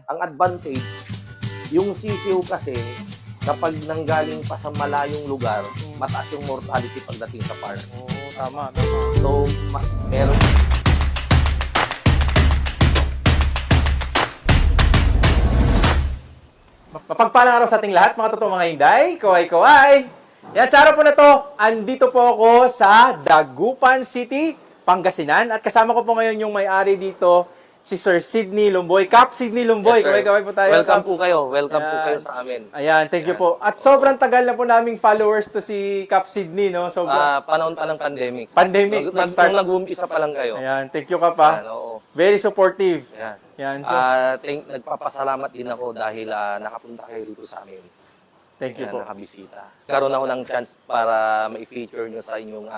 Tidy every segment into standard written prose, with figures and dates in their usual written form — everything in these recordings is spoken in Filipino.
Ang advantage, yung sisiw kasi, kapag nanggaling pa sa malayong lugar, mataas yung mortality pagdating sa farm. Oo, tama, tama. So, meron. Mapagpalang araw sa ating lahat, mga totoong mga hinday, kaway-kaway. Yan, sa araw po na to, andito po ako sa Dagupan City, Pangasinan. At kasama ko po ngayon yung may-ari dito, si Sir Sidney Lumboy. Cap Sidney Lumboy, Yes, sir. kaway-kaway po tayo. Welcome Cap. po kayo. Welcome po Ayan. kayo sa amin. Ayan, thank you po. At sobrang tagal na po naming followers to si Cap Sidney, no? Sobrang Panahon pa ng pandemic. pandemic. Nung nag-uumpisa pa lang kayo. Ayan, thank you ka pa. Ayan, oo. Very supportive. Ayan. Yan, so, Nagpapasalamat din ako dahil nakapunta kayo dito sa amin. thank you Ayan, po. nakabisita. Karoon ako ng chance para ma-feature nyo sa inyong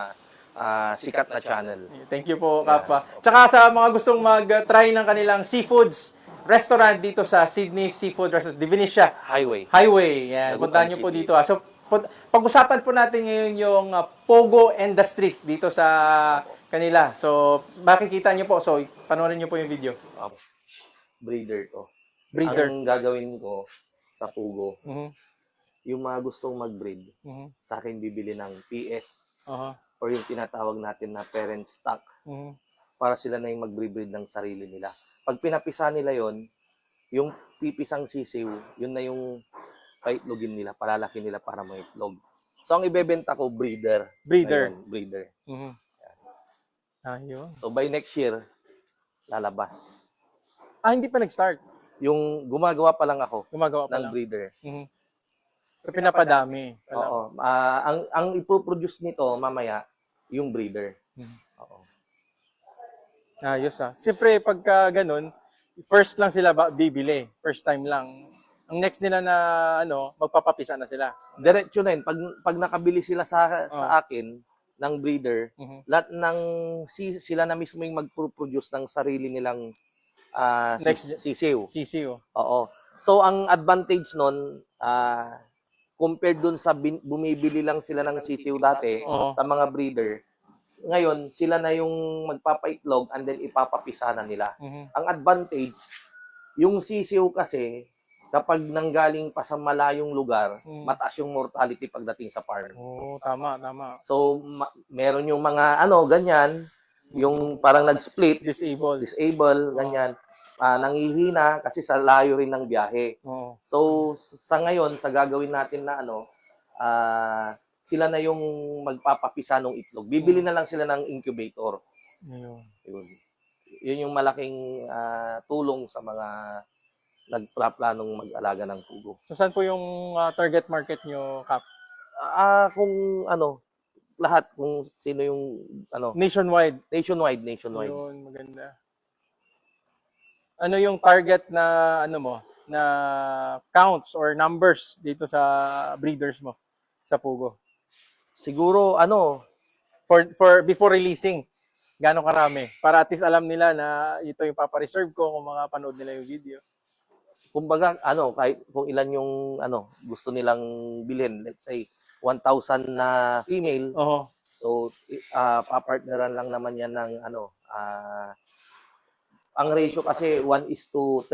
sikat na channel. Thank you po, Kapa. Tsaka sa mga gustong mag-try ng kanilang seafoods restaurant dito sa Sydney Seafood Restaurant, Divinisha Highway. Yan, Dagupan puntahan nyo po City. dito. So, pag-usapan po natin ngayon yung Pogo Industry dito sa kanila. So, makikita nyo po. So, panoorin nyo po yung video. Breeder to. Breeder. Ang gagawin ko sa Pugo, Mhm. yung mga gustong mag-breed, Mhm. sa akin bibili ng PS Aha. or yung tinatawag natin na parent stock Mhm. para sila na yung mag-breed ng sarili nila. Pag pinapisa nila yon, yung pipisang sisiw, yun na yung paitlogin nila, palalaki nila para may itlog. So, ang ibebenta ko, breeder. Breeder. Ayun, breeder. Mhm. Ayun. So, by next year, lalabas. Hindi pa nag-start. Yung gumagawa pa lang ako Gumagawa pa ng lang. breeder. Mhm. So, pinapadami. Pala. Oo. Ang ipoproduce nito mamaya, yung breeder. Mhm. Oo. Ayos Siyempre, pagka ganun, first lang sila bibili. First time lang. Ang next nila na, magpapapisa na sila. Diretso na yun. Pag nakabili sila sa akin ng breeder, Mhm. lahat ng sila na mismo yung mag-produce ng sarili nilang Next sisiw. Sisiw. Oo. So, ang advantage nun, compared dun sa bumibili lang sila ng sisiw dati Oo. sa mga breeder, ngayon, sila na yung magpapaitlog and then ipapapisa na nila. Mhm. Ang advantage, yung sisiw kasi, kapag nanggaling pa sa malayong lugar, mataas yung mortality pagdating sa farm. Oo, tama, tama. So, meron yung mga ganyan, yung parang nag-split, Disable. ganyan, nangihina kasi sa layo rin ng biyahe. Oo. So, sa ngayon, sa gagawin natin na sila na yung magpapapisa ng itlog. Bibili na lang sila ng incubator. Ayun. Yun yung malaking tulong sa mga nagplanong mag-alaga ng pugo. So, saan po yung target market nyo, Cap? Kung lahat, kung sino yung Nationwide. nationwide. Ayun, maganda. Ano yung target na, na counts or numbers dito sa breeders mo sa Pugo? Siguro, For before releasing, gaano karami? Para at least alam nila na ito yung papareserve ko kung mga panood nila yung video. kumbaga, kahit kung ilan yung, gusto nilang bilhin, let's say, 1,000 na female, Oo. so, papartneran lang naman yan ng, ang ratio kasi 1:3.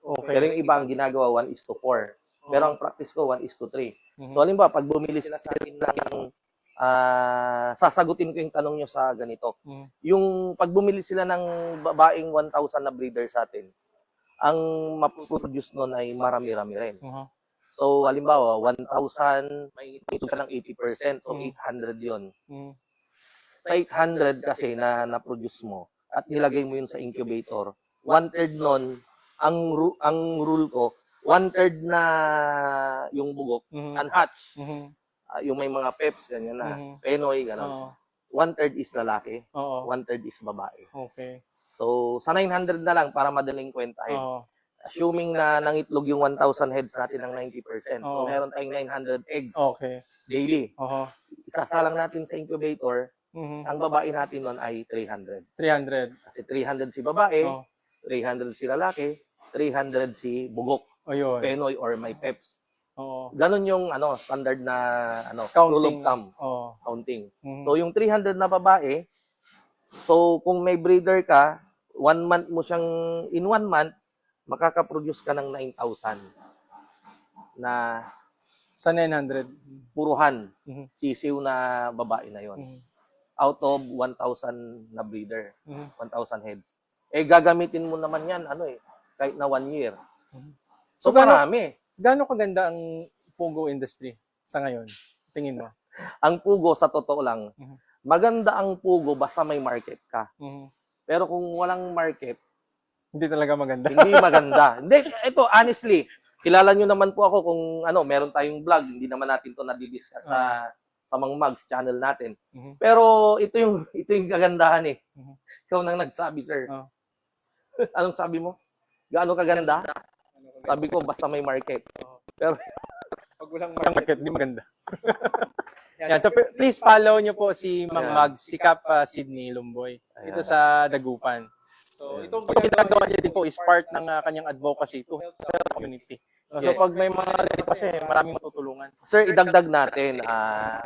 Okay. Pero yung iba ang ginagawa 1:4. Pero ang practice ko 1:3. Mhm. So, halimbawa, pag bumili sila sa akin ng, sasagutin ko yung tanong nyo sa ganito. Mhm. Yung pag bumili sila ng babaeng 1,000 na breeder sa atin, ang mapuproduce nun ay marami-rami rin. Mhm. So, halimbawa, 1,000, may ito ka ng 80%, so 800 yon. Mhm. Sa 800 kasi na na-produce mo, at nilagay mo yun sa incubator, 1/3 nun, ang rule ko, 1/3 na yung bugok, Mhm. unhatched, Mhm. yung may mga peps, ganyan na, Mhm. penoy, gano'n. Oo. 1/3 is lalaki, Oo. 1/3 is babae. Okay. So, sa 900 na lang para madaling kwentahin. Oo. Assuming na nangitlog yung 1,000 heads natin ng 90%. Oo. So, meron tayong 900 eggs Okay. daily. Oo. Isasalang natin sa incubator, Mhm. ang babae natin nun ay 300. 300. Kasi 300 si babae, Oo. 300 si lalaki, 300 si bugok, Ayun. penoy, or may peps. Oo. Ganon yung standard na rule of Counting. thumb, Oo. counting. Mhm. So, yung 300 na babae, so kung may breeder ka, 1 month mo siyang, in 1 month, makakaproduce ka ng 9,000 na Sa 900. puruhan Mhm. sisiw na babae na yon. Mhm. Out of 1,000 na breeder, Mhm. 1,000 heads. Eh, gagamitin mo naman yan, kahit na 1 year. Mhm. So, So, marami. Gaano kaganda ang Pogo industry sa ngayon? Tingin mo? Ang pugo, sa totoo lang, Mhm. maganda ang pugo basta may market ka. Mhm. Pero kung walang market, Hindi talaga maganda. hindi maganda. Hindi, ito, honestly, kilala nyo naman po ako kung meron tayong vlog, hindi naman natin to nadidiscuss sa Mang Mags channel natin. Mhm. Pero ito yung kagandahan eh. Mhm. Ikaw nang nagsabi, sir. Oh. Anong sabi mo? Gaano kaganda? Sabi ko, basta may market. Pero, Pag walang market, di maganda. Yan. So, please follow nyo po si Mang Mag, si Cap Sydney Lumboy. Ito sa Dagupan. So, itong ginagawa niya din po is part ng kanyang advocacy to help the community. So, Yes. pag may mga ganito kasi, maraming matutulungan. sir, idagdag natin.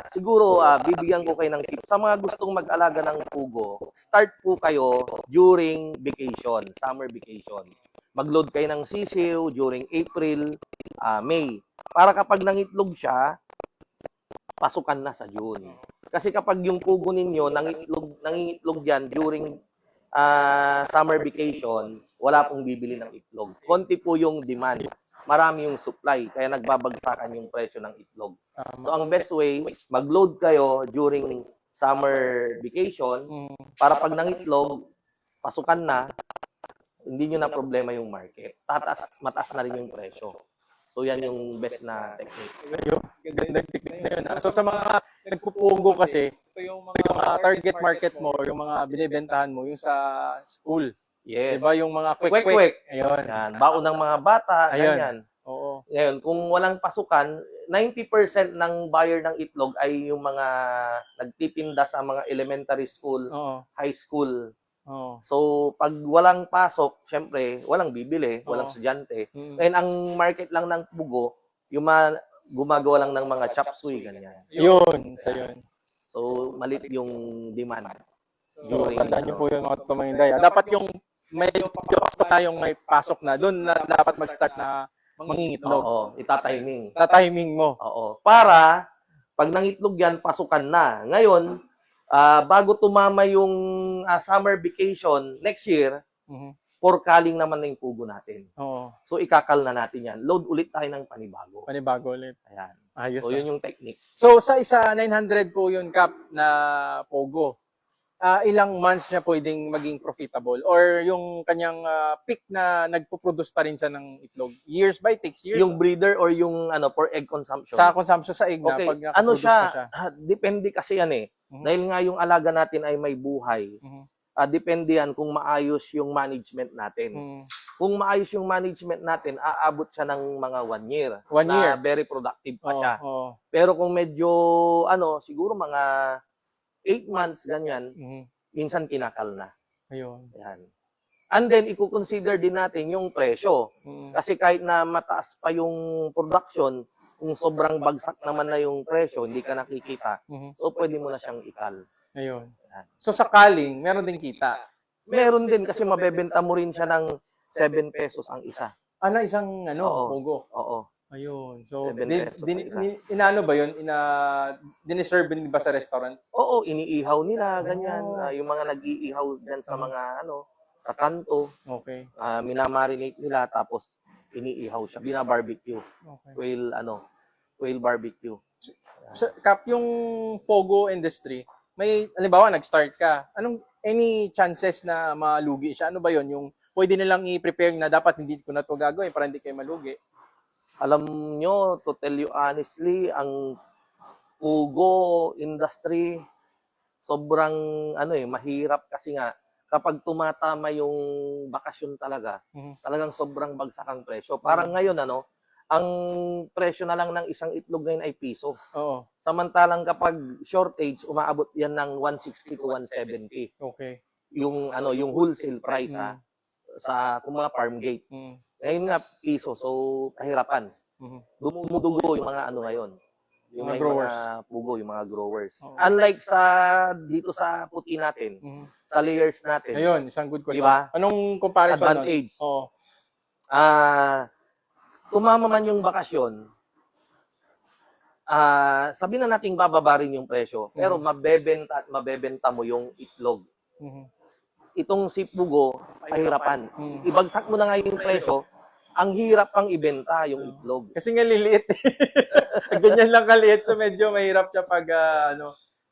Siguro, bibigyan ko kayo ng tip. Sa mga gustong mag-alaga ng pugo, start po kayo during vacation, summer vacation. Mag-load kayo ng sisiw during April, May. Para kapag nangitlog siya, pasukan na sa June. Kasi kapag yung pugo ninyo nangingitlog yan during summer vacation, wala pong bibili ng itlog. Konti po yung demand. Marami yung supply, kaya nagbabagsakan yung presyo ng itlog. So, ang best way, mag-load kayo during summer vacation para pag nangitlog, pasukan na, hindi nyo na problema yung market. Mataas na rin yung presyo. So, yan yung best na technique. Gandang technique na yun. So, sa mga nagpupugo kasi, ito yung mga target market mo, yung mga binibentahan mo, yung sa school. Yes. Diba yung mga quick. Ayun. Yan. Baon ng mga bata, Ayun. ganyan. Oo. Ngayon, kung walang pasukan, 90% ng buyer ng itlog ay yung mga nagtitinda sa mga elementary school, Oo. high school. Oo. So, pag walang pasok, syempre, walang bibili, walang estudyante. Ngayon, ang market lang ng pugo, yung gumagawa lang ng mga chop suey, ganyan. Yun. So, yun. So, malit yung demand. So, tandaan nyo po yung mga tumanginday. Dapat yung may jokes pa tayong may pasok na, doon na dapat mag-start na mangingitlog. Oo, itatiming. Timing mo. Oo. Para, pag nangitlog yan, pasukan na. Ngayon, bago tumama yung summer vacation next year, for calling naman na yung pugo natin. Oo. So, ikakal na natin yan. Load ulit tayo ng panibago. Panibago ulit. Ayan. Ayos. So, yun yung technique. So, sa isa 900 po yun, Cap, na Pogo. Ilang months niya pwedeng maging profitable? Or yung kanyang peak na nagpo-produce pa rin siya ng itlog? Years by takes years? Yung breeder or yung for egg consumption? Sa consumption sa egg na, Okay. pag Ano nakaproduce na siya? siya? Depende kasi yan eh. Dahil nga yung alaga natin ay may buhay. Depende yan kung maayos yung management natin. Kung maayos yung management natin, aabot siya ng mga 1 year. 1 year? Na very productive pa siya. Oo. Pero kung medyo, siguro mga 8 months, ganyan, minsan kinakal na. Ayun. Yan. And then, i-consider din natin yung presyo. Kasi kahit na mataas pa yung production, kung sobrang bagsak naman na yung presyo, hindi ka nakikita, so pwede mo na siyang ikal. Ayun. So sa calling, meron din kita? Meron din kasi mabebenta mo rin siya ng 7 pesos ang isa. Isang Oo. Pogo? Oo. Ayun. So, 7 pesos ang isa. inaano ba yun? Diniserve din ba sa restaurant? Oo, iniihaw nila, ganyan. Yung mga nag-iihaw dyan sa mga, sa kanto, Okay. minamarinate nila, tapos iniihaw siya. Binabarbecue. Okay. Quail barbecue. So, Cap, yung Pogo industry, may, halimbawa, nag-start ka. Any chances na malugi siya? Ano ba yun? Yung pwede nilang i-prepare na dapat hindi ko na to gagawin para hindi kayo malugi. Alam nyo, to tell you honestly, ang pugo industry, sobrang mahirap kasi nga, kapag tumatama yung bakasyon talaga, talagang sobrang bagsak ang presyo. Parang ngayon, ang presyo na lang ng isang itlog ngayon ay piso. Oo. Samantalang kapag shortage, umaabot yan ng 160 to 170. Okay. Yung wholesale price sa mga farm gate. Ngayon nga piso, so kahirapan. Dumudugo yung mga ngayon. Yung Mga growers. Mga pugo, yung mga growers. Unlike dito sa puti natin, sa layers natin. Ayun, isang good question. Diba? Anong comparison Advantage. nun? Oo. Tumama man yung bakasyon, sabi na nating bababa rin yung presyo, pero mabebenta at mabebenta mo yung itlog. Mhm. Itong si Pugo, pahirapan. Mhm. Ibagsak mo na nga yung presyo, ang hirap pang ibenta yung itlog. Kasi nga liliit. Ganyan lang kaliit, so medyo mahirap siya pag ano.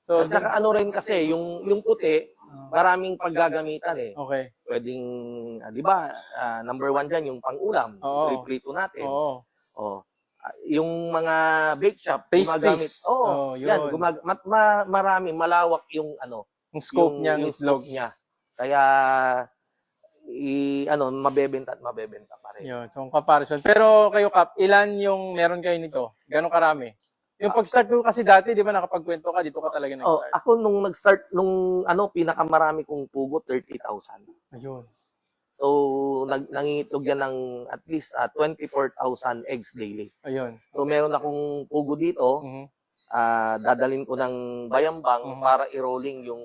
So, At saka ano rin kasi, yung puti, maraming paggagamitan eh. okay. Pwedeng, di ba, number one dyan, yung pang-ulam, Oo. prito natin. Oo. Oh. Yung mga bake shop, Pastries. gumagamit. Oo, Oh, yun. yan, marami, malawak yung ano, Yung scope niya, yung itlog. scope niya. Kaya, mabebenta at mabebenta pa rin. Yun, so comparison. Pero kayo, Kap, ilan yung meron kayo nito? Gano'ng karami? Yung pag-start ko kasi dati, di ba nakapagkwento ka, dito ka talaga Oh, nag-start. ako nung nag-start, pinakamarami kong pugo, 30,000. Ayun. So, nangingitlog yan ng at least 24,000 eggs daily. Ayun. So, meron akong pugo dito, Mhm. dadalhin ko ng bayambang Mhm. para i-rolling yung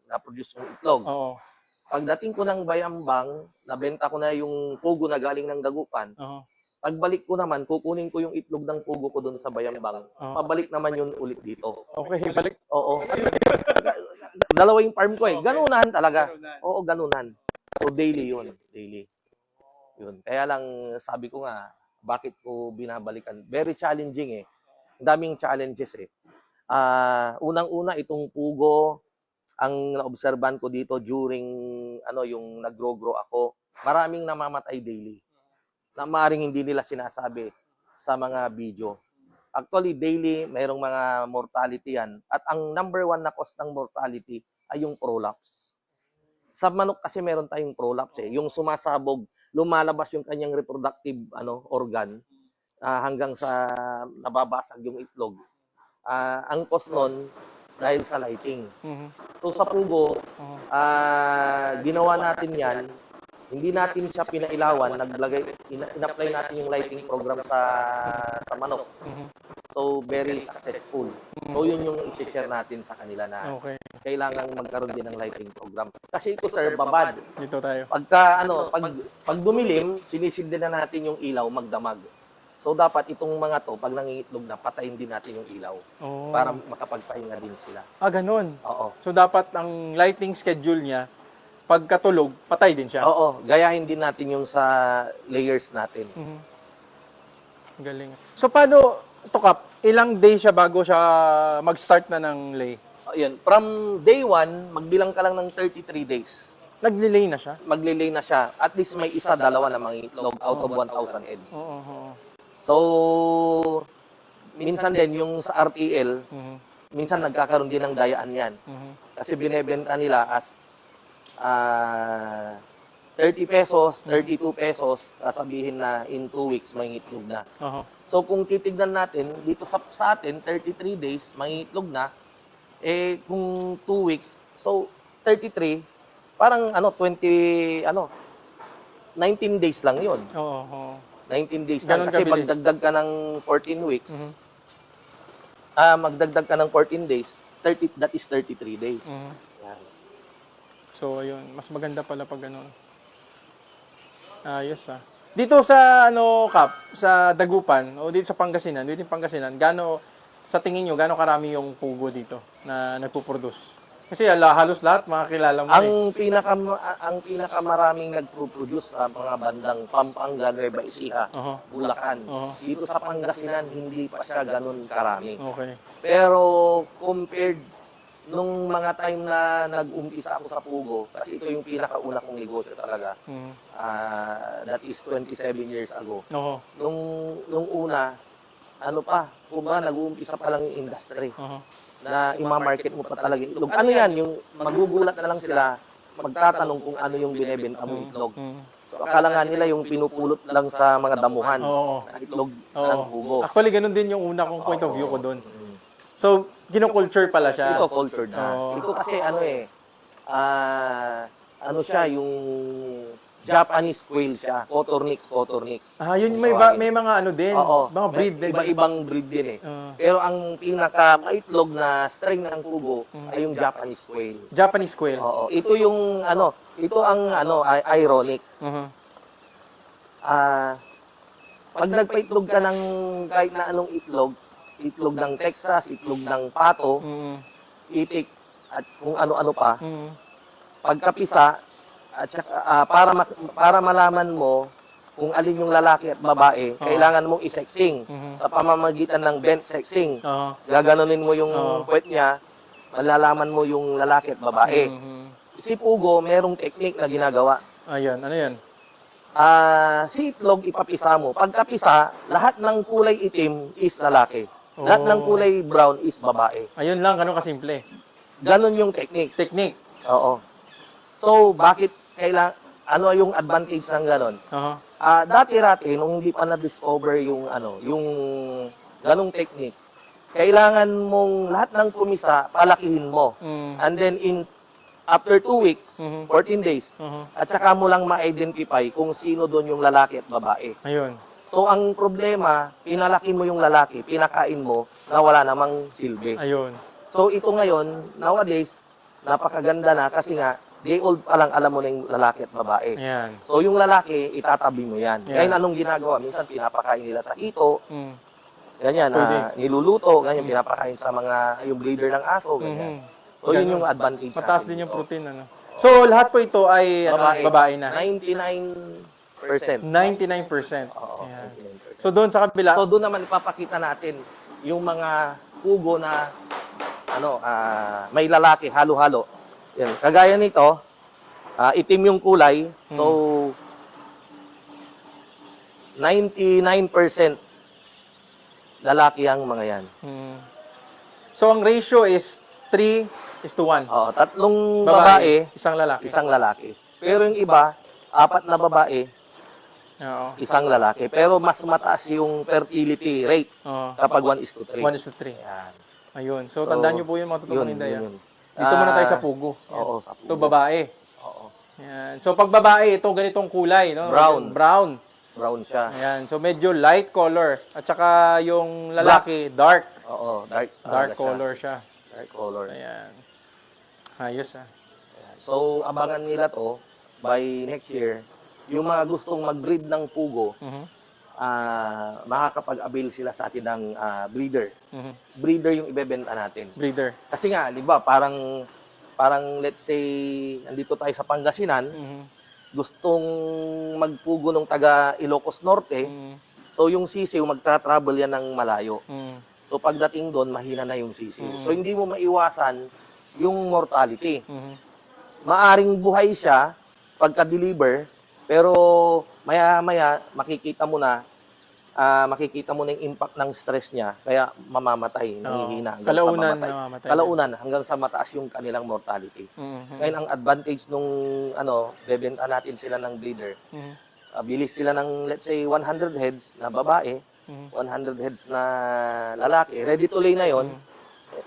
na-produce kong itlog. Oo. Pagdating ko ng bayambang, nabenta ko na yung pugo na galing ng dagupan. Oo. Pagbalik ko naman, kukunin ko yung itlog ng pugo ko doon sa bayambang. Pabalik naman yun ulit dito. Okay, balik. Oo. Dalawa yung farm ko eh. Ganunan talaga. Oo, ganunan. So, daily yun. Daily. Yun. Kaya lang, sabi ko nga, bakit ko binabalikan? Very challenging eh. Ang daming challenges eh. Unang-una, itong pugo, ang naobserban ko dito during, yung nag-grow ako, maraming namamatay daily. Na maaaring hindi nila sinasabi sa mga video. Actually, daily, mayroong mga mortality yan. At ang number one na cause ng mortality ay yung prolapse. Sa manok kasi meron tayong prolapse eh. Yung sumasabog, lumalabas yung kanyang reproductive organ hanggang sa nababasag yung itlog. Ang cause nun, dahil sa lighting. Mhm. So sa pugo, ginawa natin yan, hindi natin siya pinailawan, in-apply natin yung lighting program sa manok. Mhm. So very successful. So yun yung i-share natin sa kanila na Okay. kailangan magkaroon din ng lighting program. Kasi ito sir, babad. Dito tayo. Pag dumilim, sinisildi na natin yung ilaw, magdamag. So dapat itong mga to, pag nangingitlog na, patayin din natin yung ilaw Oh. para makapagpahinga din sila. Ganun. Oo. So, dapat ang lighting schedule niya, pagkatulog, patay din siya. Oo, gayahin din natin yung sa layers natin. Mhm. Galing. So, paano, ito Kap, ilang days siya bago siya mag-start na ng lay? Ayun, from day 1, magbilang ka lang ng 33 days. Nag-lay na siya? Maglilay na siya. At least may isa, dalawa na mangitlog out of 1,000 eggs. Oo. Oo. So, minsan din yung sa RTL, Mhm. minsan nagkakaroon din ng dayaan yan. Mhm. Kasi binebenta nila as 30 pesos, 32 pesos, sasabihin na in 2 weeks mangitlog na. Oo. So kung titignan natin, dito sa atin, 33 days, mangitlog na. Eh, kung 2 weeks, so 33, parang 19 days lang yon. Oo. Oo. 19 days lang. Ganon Kasi kabilis. magdagdag ka ng 14 weeks, Mhm. magdagdag ka ng 14 days, that is 33 days. Mhm. Yan. So, ayun. Mas maganda pala pag ganun. Ayos Dito sa, Kap, sa Dagupan, o dito sa Pangasinan, gaano, sa tingin nyo, gaano karami yung pugo dito na nagpo-produce? Kasi halos lahat, mga kilala mo Ang pinakamaraming nagpo-produce sa mga bandang Pampanga, Nueva Ecija, Oho. Bulacan. Oho. Dito sa Pangasinan, hindi pa siya ganun karami. Okay. Pero compared nung mga time na nag-umpisa ako sa Pugo, kasi ito yung pinakauna kong negosyo talaga, Mhm. that is 27 years ago. Oo. Nung una, nag-uumpisa pa lang yung industry Oho. na ima-market mo pa talaga yung itlog. Ano yan, yung magugulat na lang sila, magtatanong kung ano yung binebenta mo itlog. Mhm. So, akala nga nila yung pinupulot lang sa mga damuhan Oo. na itlog Oo. ng pugo. Actually, ganun din yung una kong point of view ko doon. So, kino-culture pala siya. Ito, cultured na. Oo. Ito kasi siya, yung Japanese quail siya. Cotornix. Yun may mga din, Oo. mga breed din. Iba-ibang breed din eh. Oo. Pero ang pinaka-maitlog na strain ng pugo ay yung Japanese quail. Japanese quail. Oo. Ito yung ito ang ironic. Mhm. pag nagpaitlog ka ng kahit na anong itlog ng Texas, itlog ng pato, itik, at kung ano-ano pa, pagkapisa, at saka, para malaman mo kung alin yung lalaki at babae, kailangan mong isexing sa pamamagitan ng bent sexing. Gaganunin mo yung puwet niya, malalaman mo yung lalaki at babae. Si Pugo, merong technique na ginagawa. Ayun, ano yan? Si itlog, ipapisa mo. Pagkapisa, lahat ng kulay itim is lalaki. Lahat ng kulay brown is babae. Ayun lang, ganun kasimple. Ganon yung technique. Technique. Oo. So, bakit ano yung advantage ng ganon? Dati-rati, nung hindi pa na-discover yung ganong technique, kailangan mong lahat ng kumisa, palakihin mo. And then, after 2 weeks, 14 days, at saka mo lang ma-identify kung sino doon yung lalaki at babae. Ayun. So, ang problema, pinalaki mo yung lalaki, pinakain mo, na wala namang silbi. Ayun. So, ito ngayon, nowadays, napakaganda na kasi nga, day old pa lang alam mo na yung lalaki at babae. Ayan. So, yung lalaki, itatabi mo yan. Yeah. Ngayon, anong ginagawa? Minsan, pinapakain nila sa hito, ganyan, Pwede. Niluluto, ganyan, pinapakain sa yung breeder ng aso, ganyan. So, yun yung advantage Mataas natin din yung dito. protein, ano? So, lahat po ito ay babae na? 99%. 99%. Oo, Ayan. 99%. So, doon sa kabila, So, doon naman ipapakita natin yung mga pugo na may lalaki, halo-halo. Yan. Kagaya nito, itim yung kulay. So, 99% lalaki ang mga yan. So, ang ratio is 3:1. Oo, tatlong babae, isang lalaki. isang lalaki. Pero yung iba, 4 na babae, Oo. isang lalaki. Pero mas mataas yung fertility rate Oo. kapag 1:3. 1:3. Yan. Ayun. So, tandaan nyo po yun, mga totoong Inday. yun. Dito muna tayo sa pugo. Oo, sa pugo. Ito, babae. Oo. Yan. So, pag babae, ito ganitong kulay, no? Brown. Brown. Brown siya. Ayan. So, medyo light color. At saka yung lalaki, dark. Oo, dark. Dark siya. color siya. Dark color. Ayan. Ayos, ah. So, abangan nila to by next year. Yung mga gustong mag-breed ng pugo, makakapag-avail sila sa atin ng breeder. Breeder yung ibebenta natin. Breeder. Kasi nga, di ba, parang let's say, nandito tayo sa Pangasinan, gustong magpugo ng taga Ilocos Norte, so yung sisiw, magtra-travel yan ng malayo. So pagdating doon, mahina na yung sisiw. So hindi mo maiwasan yung mortality. Maaring buhay siya pagka-deliver, pero maya-maya makikita mo na yung impact ng stress niya, kaya mamamatay, nanghihina. Kalaunan namamatay. Kalaunan, hanggang sa mataas yung kanilang mortality. Ngayon, ang advantage nung bebenta natin sila ng breeder, bilis sila ng, let's say, 100 heads na babae, 100 heads na lalaki, ready to lay na yon,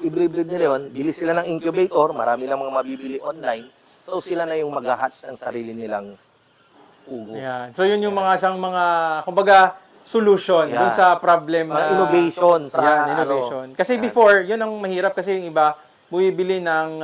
i-breed nila yun, bilis sila ng incubator, marami lang mga mabibili online, so sila na yung mag-hatch ng sarili nilang pugo. Ayan. So, yun yung kumbaga, solution dun sa problem Mga innovation sa innovation. Kasi before, yun ang mahirap kasi yung iba bumibili ng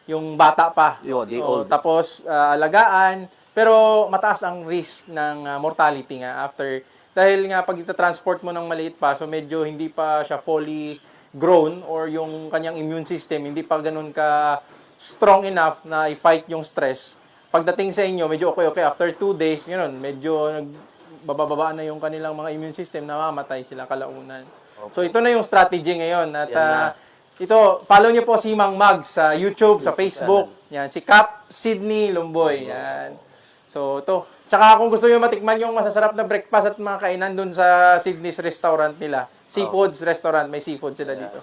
yung bata pa. Day old. Tapos alagaan, pero mataas ang risk ng mortality nga after dahil nga pag ita-transport mo ng maliit pa, so medyo hindi pa siya fully grown or yung kanyang immune system hindi pa ganun ka strong enough na i-fight yung stress. Pagdating sa inyo, medyo okay after 2 days, yun, medyo bababa na yung kanilang mga immune system, namamatay sila kalaunan. Okay. So ito na yung strategy ngayon at ito, follow niyo po si Mang Mag sa YouTube, sa Facebook. Yan, si Cap Sydney Lumboy. Yan. So ito. Tsaka kung gusto niyo matikman yung masasarap na breakfast at mga kainan dun sa Sydney's restaurant nila. Seafoods restaurant, may seafood sila dito.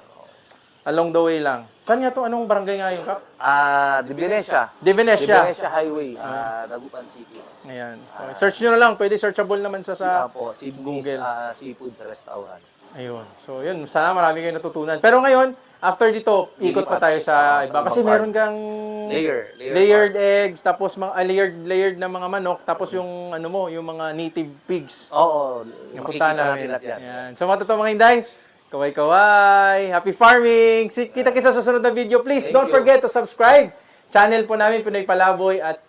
Along the way lang. Saan nga to? Anong barangay nga yung Cap? Divinesia. Divinesia. Divinesia Highway, Dagupan City. Ayan. Okay. Search nyo na lang. Pwede searchable naman sa Google. Seafoods Restaurant. Ayun. So, yun. Sana marami kayo natutunan. Pero ngayon, after dito, ikot pa tayo sa iba. Kasi meron kang layered eggs, tapos mga layered na mga manok, tapos yung yung mga native pigs. Oo. Napunta namin. Yan. So, mga totoo mga Inday, kaway-kaway, happy farming. Kita-kita sa susunod na video. Please, don't forget to subscribe. Channel po namin, Pinoy Palaboy, at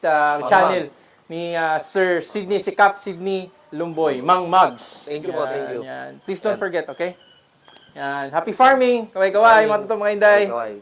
channel ni Sir Sydney, si Cap Sydney Lumboy, Mang Mugs. Thank you po, thank you. Yan. Please don't forget, okay? Yan. Happy farming! Kaway-kaway, mga totoong mga Inday. Kaway.